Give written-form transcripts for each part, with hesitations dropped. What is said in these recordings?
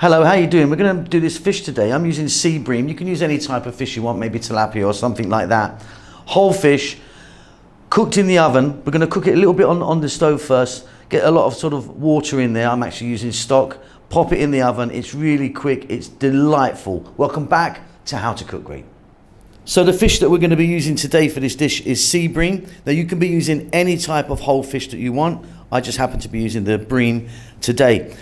Hello, how you doing? We're going to do this fish today. I'm using sea bream. You can use any type of fish you want, maybe tilapia or something like that. Whole fish, cooked in the oven. We're going to cook it a little bit on the stove first. Get a lot of sort of water in there. I'm actually using stock. Pop it in the oven. It's really quick. It's delightful. Welcome back to How to Cook Great. So the fish that we're going to be using today for this dish is sea bream. Now you can be using any type of whole fish that you want. I just happen to be using the bream today.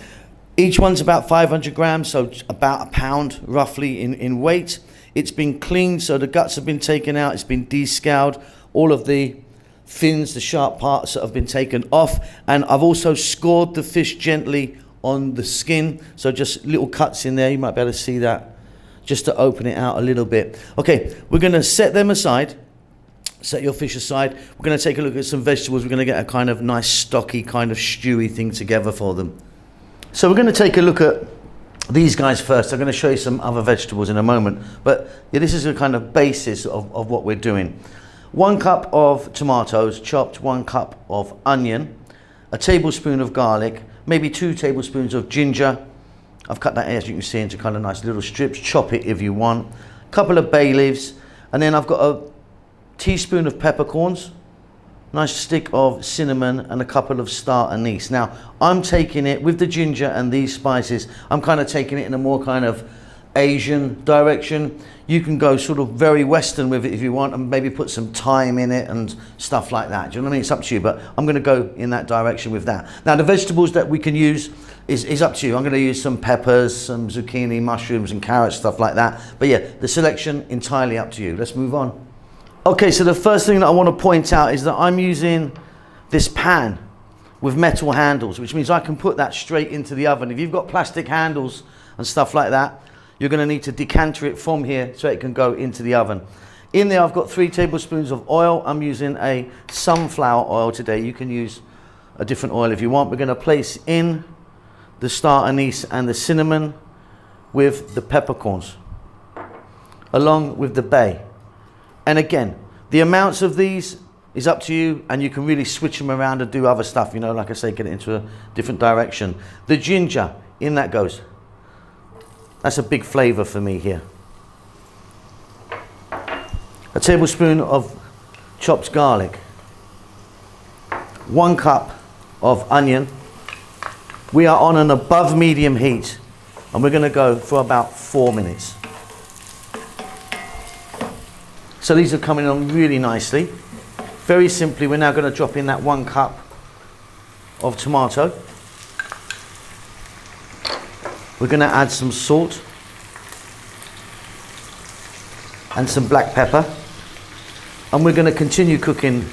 Each one's about 500 grams, so about a pound roughly in weight. It's been cleaned, so the guts have been taken out. It's been descaled. All of the fins, the sharp parts have been taken off. And I've also scored the fish gently on the skin. So just little cuts in there. You might be able to see that just to open it out a little bit. Okay, we're going to set them aside. Set your fish aside. We're going to take a look at some vegetables. We're going to get a kind of nice stocky kind of stewy thing together for them. So we're going to take a look at these guys first. I'm going to show you some other vegetables in a moment. But yeah, this is a kind of basis of what we're doing. 1 cup of tomatoes chopped, 1 cup of onion, a tablespoon of garlic, maybe 2 tablespoons of ginger. I've cut that, as you can see, into kind of nice little strips. Chop it if you want. A couple of bay leaves. And then I've got a teaspoon of peppercorns. Nice stick of cinnamon and a couple of star anise. Now, I'm taking it with the ginger and these spices. I'm kind of taking it in a more kind of Asian direction. You can go sort of very Western with it if you want and maybe put some thyme in it and stuff like that. Do you know what I mean? It's up to you, but I'm going to go in that direction with that. Now, the vegetables that we can use is up to you. I'm going to use some peppers, some zucchini, mushrooms and carrots, stuff like that. But yeah, the selection entirely up to you. Let's move on. Okay, so the first thing that I want to point out is that I'm using this pan with metal handles, which means I can put that straight into the oven. If you've got plastic handles and stuff like that, you're going to need to decanter it from here so it can go into the oven. In there, I've got 3 tablespoons of oil. I'm using a sunflower oil today. You can use a different oil if you want. We're going to place in the star anise and the cinnamon with the peppercorns, along with the bay. And again, the amounts of these is up to you, and you can really switch them around and do other stuff, you know, like I say, get it into a different direction. The ginger, in that goes. That's a big flavor for me here. A tablespoon of chopped garlic. 1 cup of onion. We are on an above medium heat, and we're going to go for about 4 minutes. So these are coming on really nicely. Very simply, we're now going to drop in that 1 cup of tomato. We're going to add some salt and some black pepper. And we're going to continue cooking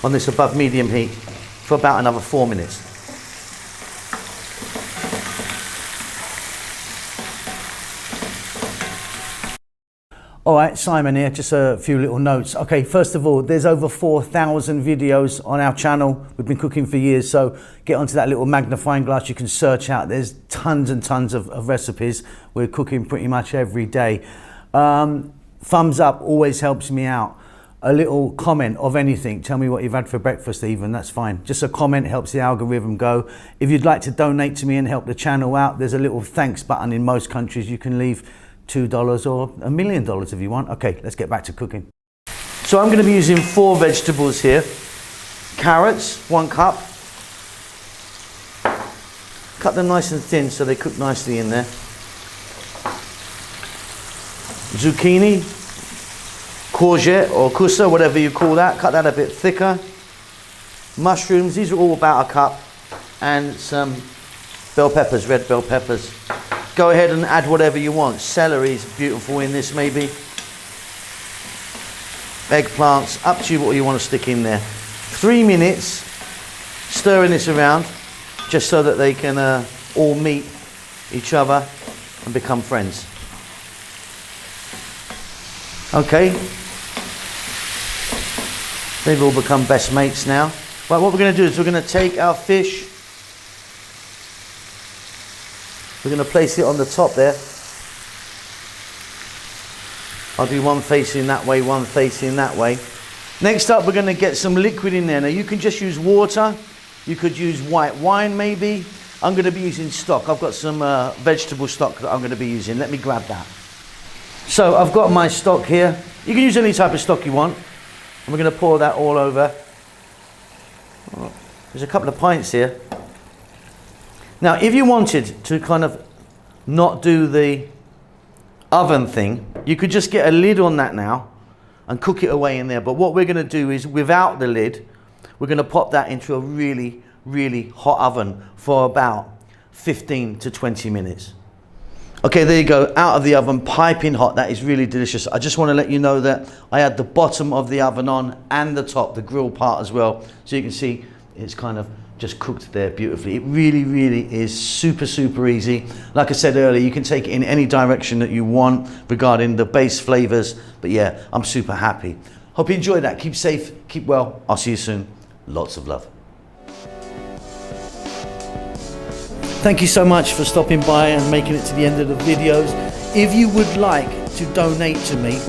on this above medium heat for about another 4 minutes. All right, Simon here, just a few little notes. Okay, first of all, there's over 4,000 videos on our channel. We've been cooking for years, so get onto that little magnifying glass. You can search out. There's tons and tons of recipes. We're cooking pretty much every day. Thumbs up always helps me out. A little comment of anything. Tell me what you've had for breakfast even, that's fine. Just a comment helps the algorithm go. If you'd like to donate to me and help the channel out, there's a little thanks button in most countries. You can leave $2 or $1 million if you want. Okay, let's get back to cooking. So I'm going to be using 4 vegetables here. Carrots, 1 cup. Cut them nice and thin so they cook nicely in there. Zucchini, courgette or kusa, whatever you call that. Cut that a bit thicker. Mushrooms, these are all about 1 cup. And some bell peppers, red bell peppers. Go ahead and add whatever you want. Celery is beautiful in this maybe. Eggplants, up to you what you want to stick in there. 3 minutes stirring this around just so that they can all meet each other and become friends. Okay. They've all become best mates now. Right, what we're going to do is we're going to take our fish. We're going to place it on the top there. I'll do one facing that way, one facing that way. Next up, we're going to get some liquid in there. Now, you can just use water. You could use white wine maybe. I'm going to be using stock. I've got some vegetable stock that I'm going to be using. Let me grab that. So I've got my stock here. You can use any type of stock you want. And we're going to pour that all over. There's a couple of pints here. Now, if you wanted to kind of not do the oven thing, you could just get a lid on that now and cook it away in there. But what we're going to do is, without the lid, we're going to pop that into a really, really hot oven for about 15 to 20 minutes. Okay, there you go, out of the oven, piping hot. That is really delicious. I just want to let you know that I had the bottom of the oven on and the top, the grill part as well. So you can see it's kind of just cooked there beautifully. It really, really is super, super easy. Like I said earlier, you can take it in any direction that you want regarding the base flavors. But yeah, I'm super happy. Hope you enjoyed that. Keep safe, keep well. I'll see you soon. Lots of love. Thank you so much for stopping by and making it to the end of the videos. If you would like to donate to me,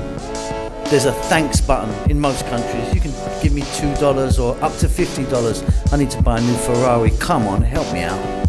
there's a thanks button in most countries. You can give me $2 or up to $50. I need to buy a new Ferrari. Come on, help me out.